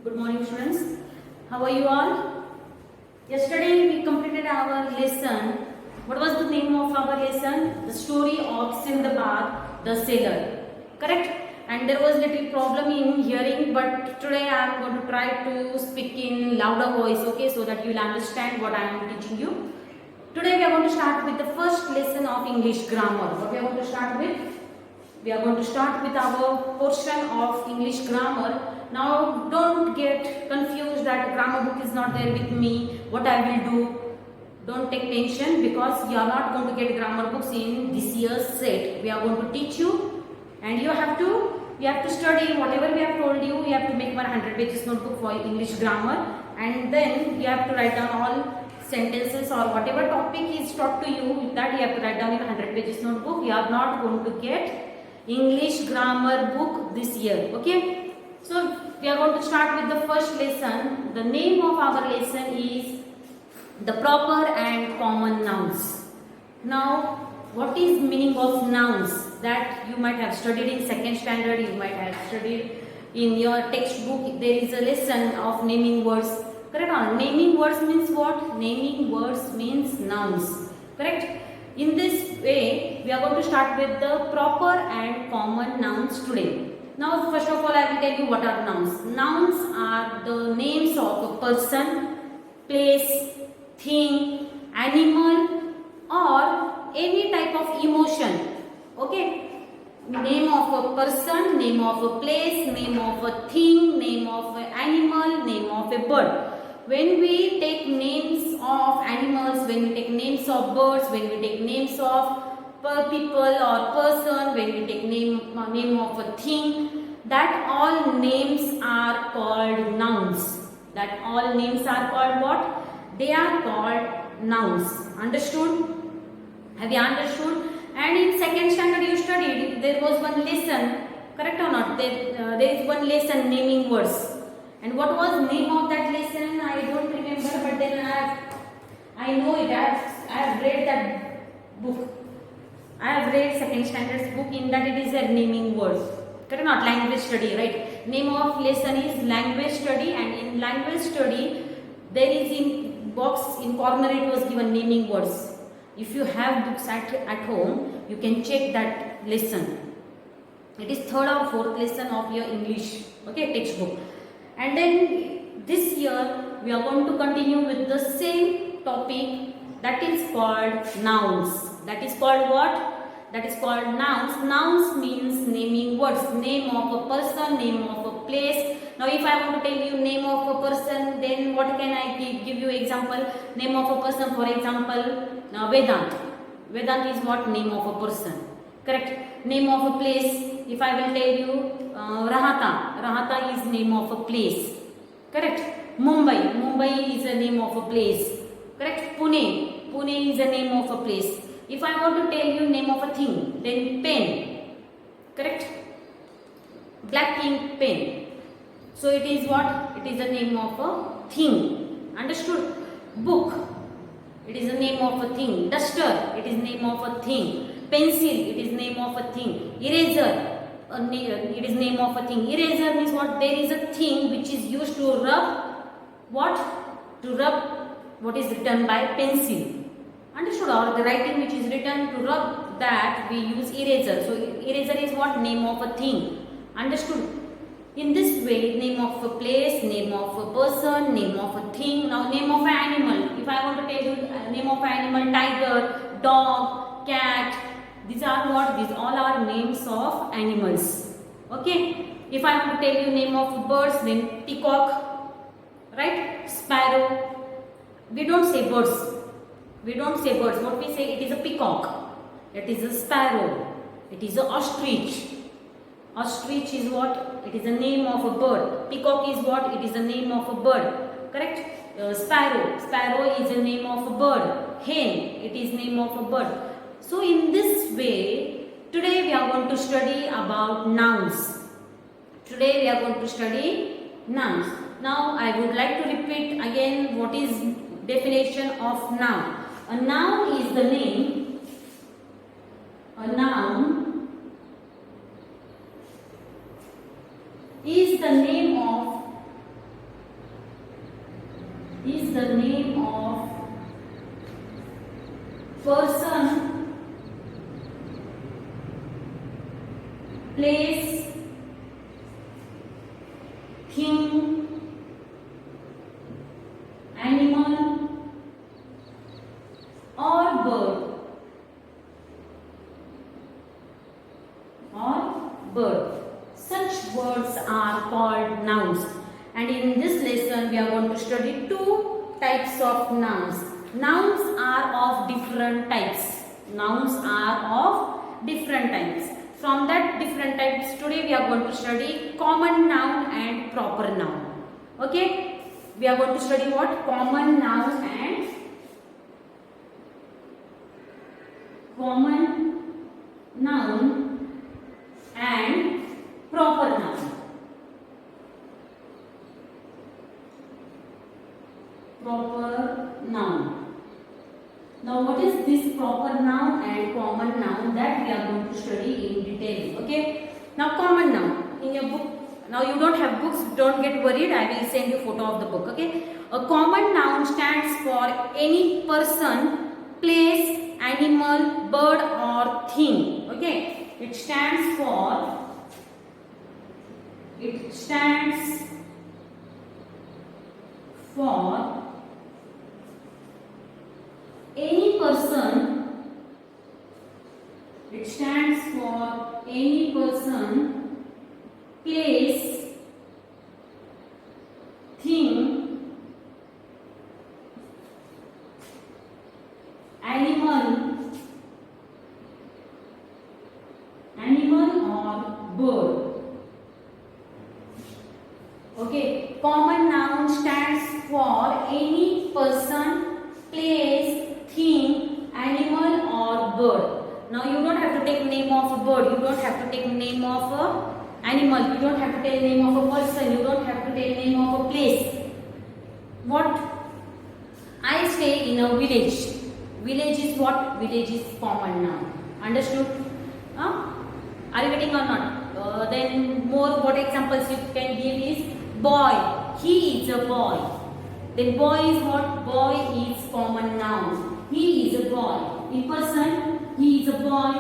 Good morning, students. How are you all? Yesterday we completed our lesson. What was the name of our lesson? The story of Sindbad the sailor. Correct? And there was little problem in hearing, but today I am going to try to speak in louder voice, okay, so that you will understand what I am teaching you. Today we are going to start with the first lesson of English grammar. What we are going to start with? We are going to start with our portion of English grammar. Now don't get confused that grammar book is not there with me. What I will do? Don't take tension because you are not going to get grammar books in this year's set. We are going to teach you and you have to study whatever we have told you. You have to make 100 pages notebook for English grammar and then you have to write down all sentences or whatever topic is taught to you. With that you have to write down in 100 pages notebook. You are not going to get English grammar book this year. Okay. So we are going to start with the first lesson. The name of our lesson is the proper and common nouns. Now what is meaning of nouns? That you might have studied in second standard, you might have studied in your textbook. There is a lesson of naming words. Correct? Naming words means what? Naming words means nouns. Correct? In this way, we are going to start with the proper and common nouns today. Now, first of all, I will tell you what are nouns. Nouns are the names of a person, place, thing, animal, or any type of emotion. Okay? Name of a person, name of a place, name of a thing, name of an animal, name of a bird. When we take names of animals, when we take names of birds, when we take names of people or person, when we take name of a thing, that all names are called nouns. That all names are called what? They are called nouns. Understood? Have you understood? And in second standard you studied, there was one lesson, correct or not? There is one lesson, naming words. And what was name of that lesson? I don't remember, but then I know it. I have read that book. I have read second standard's book. In that it is a naming words. Correct? Not language study, right? Name of lesson is language study, and in language study there is in box in corner it was given naming words. If you have books at home, you can check that lesson. It is third or fourth lesson of your English, okay, textbook. And then this year we are going to continue with the same topic, that is called nouns. That is called what? That is called nouns. Nouns means naming words. Name of a person, name of a place. Now if I want to tell you name of a person, then what can I give you example? Name of a person, for example, Vedant. Vedant is what? Name of a person. Correct? Name of a place. If I will tell you Rahata. Rahata is name of a place. Correct? Mumbai. Mumbai is a name of a place. Correct? Pune. Pune is a name of a place. If I want to tell you name of a thing, then pen. Correct? Black ink pen. So it is what? It is a name of a thing. Understood? Book. It is a name of a thing. Duster. It is name of a thing. Pencil. It is name of a thing. Eraser. It is name of a thing. Eraser means what? There is a thing which is used to rub what? To rub what is written by pencil. Understood? Or the writing which is written to rub that we use eraser. So eraser is what? Name of a thing. Understood? In this way, name of a place, name of a person, name of a thing. Now name of an animal. If I want to tell you name of an animal, tiger, dog, cat. These are what? These all are names of animals. Okay. If I want to tell you name of birds, then peacock, right? Sparrow. We don't say birds. We don't say birds. What we say, it is a peacock. It is a sparrow. It is a ostrich. Ostrich is what? It is a name of a bird. Peacock is what? It is a name of a bird. Correct? Sparrow. Sparrow is a name of a bird. Hen. It is name of a bird. So in this way, today we are going to study about nouns. Today we are going to study nouns. Now I would like to repeat again what is definition of noun. A noun is the name. A noun is the name of is the name of person, place, thing, animal or bird. Such words are called nouns. And in this lesson we are going to study two types of nouns. Nouns are of different types. Nouns are of different types. From that different types, today we are going to study common noun and proper noun. Okay? We are going to study what? Common noun and proper noun. Proper noun. Now what is this proper noun and common noun, that we are going to study in detail. Okay. Now common noun. In your book, now you don't have books, don't get worried, I will send you a photo of the book. Okay. A common noun stands for any person, place, animal, bird or thing. Okay. It stands for any person. It stands for any person, place, thing, animal or bird. Okay, common noun stands for any person, place, thing, animal or bird. Now you don't have to take name of a bird, you don't have to take name of a animal, you don't have to take name of a person, you don't have to take name of a place. What? I stay in a village. Village is what? Village is common noun. Understood? Are you getting or not? Then more what examples you can give is boy. He is a boy. Then boy is what? Boy is common noun. He is a boy. In person, he is a boy.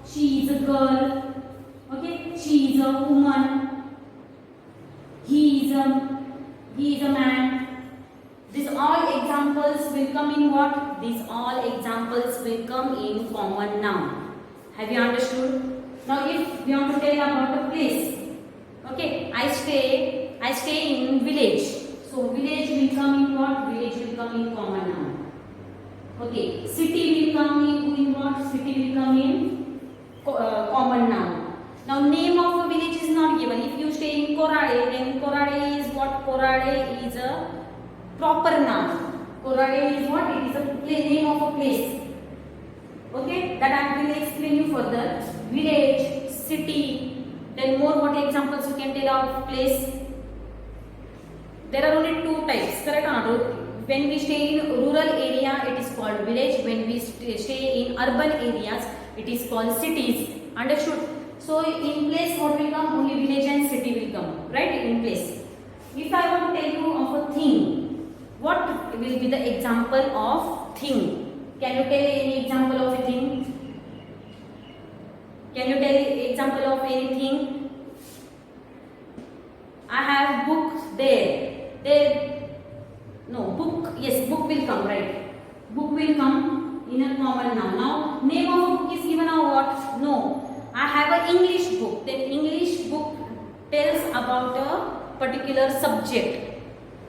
She is a girl. Okay? She is a woman. He is a man. These all examples will come in what? These all examples will come in common noun. Have you understood? Now if we want to tell about a place. Okay, I stay in village. So village will come in what? Village will come in common noun. Okay, city will come in what? City will come in common noun. Now name of a village is not given. If you stay in Korade, then Korade is what? Korade is a proper noun. Korade is what? It is a name of a place. Okay, that I will explain you further. Village, city, then more what examples you can tell of place. There are only two types, correct or not? When we stay in rural area, it is called village. When we stay in urban areas, it is called cities. Understood? So in place what will come? Only village and city will come, right? In place. If I want to tell you of a thing, what will be the example of thing? Can you tell any example of a thing? Can you tell example of anything? I have book there. No, book, yes, book will come, right? Book will come in a common noun. Now, name of a book is given or what? No. I have an English book. Then English book tells about a particular subject.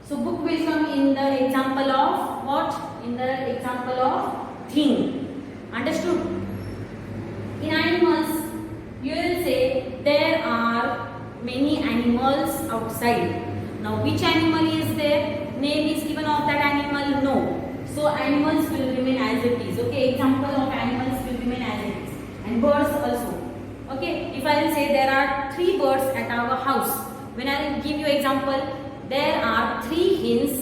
So, book will come in the example of what? In the example of thing. Understood? In animals, you will say there are many animals outside. Now, which animal is there? Name is given of that animal? No. So, animals will remain as it is. Okay, example of animals will remain as it is. And birds also. Okay, if I will say there are 3 birds at our house. When I will give you example, there are 3 hens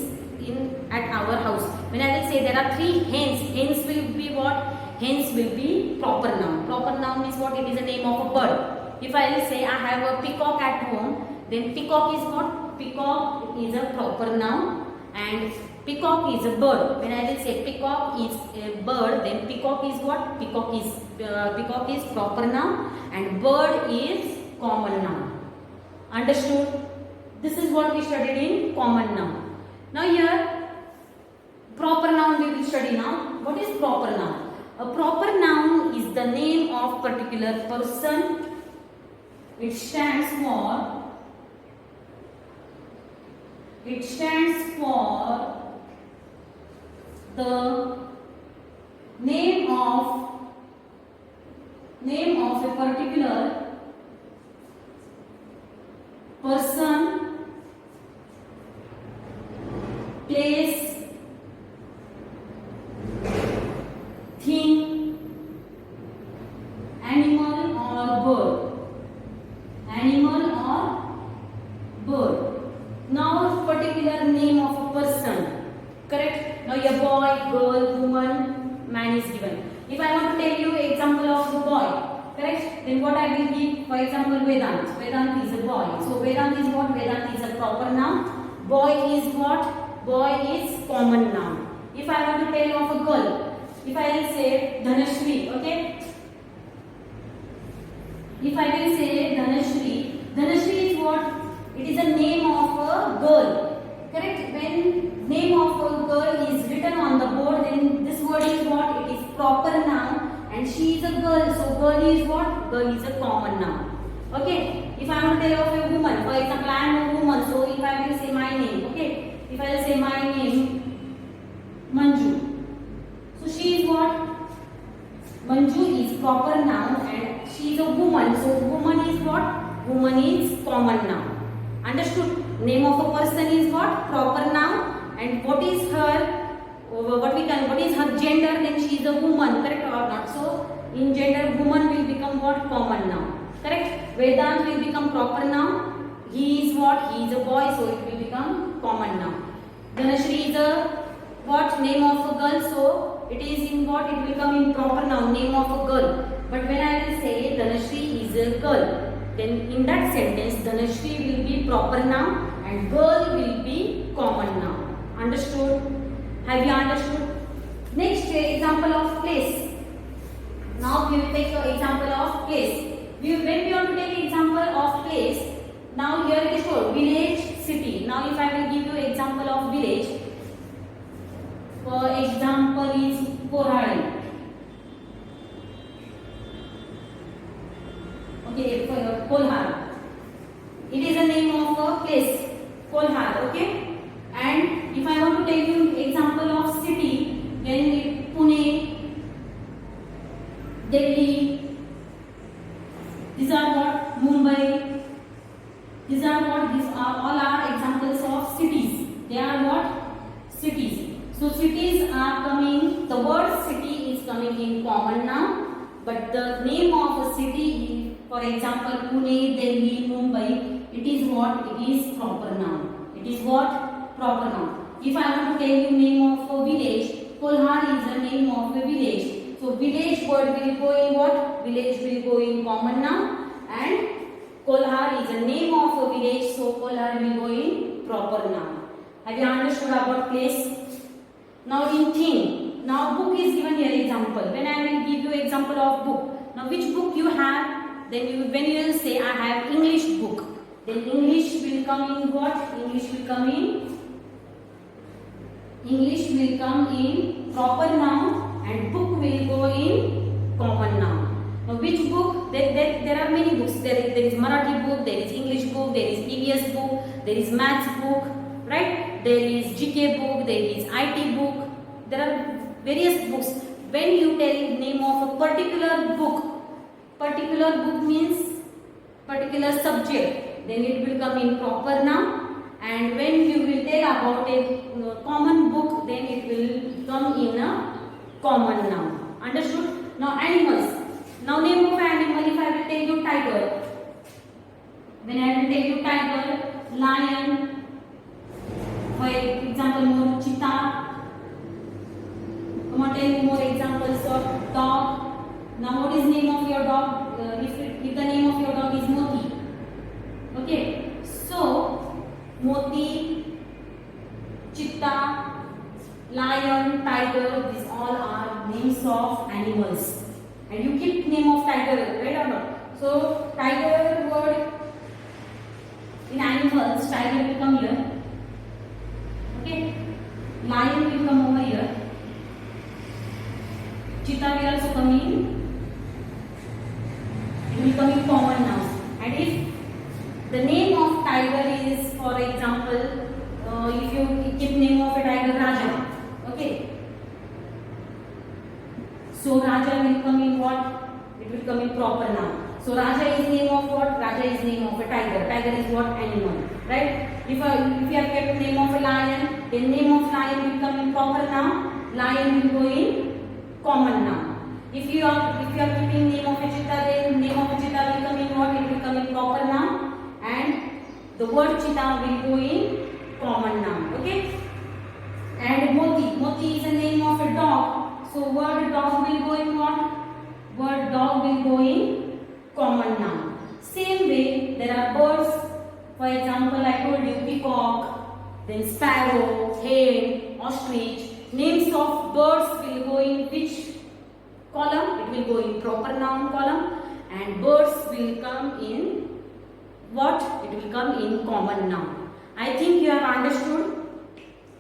at our house. When I will say there are 3 hens, hens will be what? Hens will be proper noun. Proper noun is what? It is a name of a bird. If I will say I have a peacock at home, then peacock is what? Peacock is a proper noun and Peacock is a bird. When I will say peacock is a bird, then peacock is what? Peacock is proper noun and bird is common noun. Understood? This is what we studied in common noun. Now here, proper noun we will study now. What is proper noun? A proper noun is the name of particular person. It stands for the name of a particular person, place, thing, animal or bird. Now particular name of a person. Correct? Now a boy, girl, woman, man is given. If I want to tell you example of a boy, correct? Then what I will give? For example, Vedant. Vedant is a boy. So Vedant is what? Vedant is a proper noun. Boy is what? Boy is common noun. If I want to tell you of a girl, if I will say Dhanashri, okay? If I will say Dhanashri, Dhanashri is what? It is a name of a girl. Correct? When name of a girl is written on the board, then this word is what? It is proper noun and she is a girl. So girl is what? Girl is a common noun. Okay? If I want to tell you of a woman, for example, I am a woman. So if I will say my name, okay? If I will say my name, Manju. So she is what? Manju is proper noun and she is a woman. So woman is what? Woman is common noun. Understood? Name of a person is what? Proper noun. And what is her? What is her gender? Then she is a woman. Correct or not? So in gender, woman will become what? Common noun. Correct? Vedant will become proper noun. He is what? He is a boy. So it will become common noun. Dhanashri is a what? Name of a girl. So it is in what? It will become in proper noun. Name of a girl. But when I will say Dhanashri is a girl, then in that sentence Dhanashri will be proper noun and girl will be common noun. Understood? Have you understood? Next example of place. Now we will take the example of place. When we want to take example of place, now here it is called village, city. Now if I will give you example of village, for example is Korali. Okay, Kolhar. It is a name of a place, Kolhar. Okay, and if I want to tell you example of city, then Pune, Delhi. These are what? Mumbai. These are what? These are all are examples of cities. They are what? Cities. So cities are coming. The word city is coming in common noun, but the name of a city, for example, Pune, Delhi, Mumbai, it is what? It is proper noun. It is what? Proper noun. If I want to tell you name of a village, Kolhar is the name of a village. So village word will go in what? Village will go in common noun and Kolhar is the name of a village. So Kolhar will go in proper noun. Have you understood about place? Now in thing. Now book is given here example. When I will give you example of book. Now which book you have? Then when you will say I have English book. Then English will come in what? English will come in proper noun and book will go in common noun. Now which book? There are many books. There is Marathi book, there is English book, there is EVS book, there is maths book, right? There is GK book, there is IT book. There are various books. When you tell name of a particular book means particular subject, then it will come in proper noun. And when you will tell about a common book, then it will come in a common noun. Understood? Now animals. Now name of animal, if I will tell you tiger. When I will tell you tiger, lion, for example more cheetah. Tell you more examples of dog. Now what is name of your dog? If the name of your dog is Moti. Okay. So Moti, cheetah, lion, tiger, these all are names of animals. And you keep name of tiger, right or not? So tiger word in animals, tiger will come here. Okay. Lion will come over here. Cheetah will also come in. It will come in common nouns. And if the name of tiger is, for example, if you keep name of a tiger Raja, okay. So Raja will come in what? It will come in proper noun. So Raja is name of what? Raja is name of a tiger. Tiger is what? Animal, right? If you have kept name of a lion, then name of lion will come in proper noun. Lion will go in common noun. If you are keeping name of a cheetah, then name of a cheetah will come in what? It will come in proper noun, and the word cheetah will go in common noun. Okay. And Moti is a name of a dog. So word dog will go in what? Word dog will go in common noun. Same way, there are birds. For example, I told you peacock, then sparrow, hen, ostrich. Names of birds will go in which column? It will go in proper noun column, and birds will come in what? It will come in common noun. I think you have understood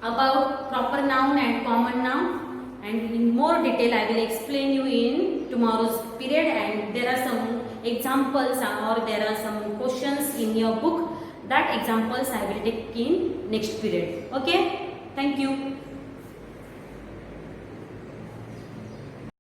about proper noun and common noun, and in more detail I will explain you in tomorrow's period, and there are some examples or there are some questions in your book. That examples I will take in next period. Okay, thank you.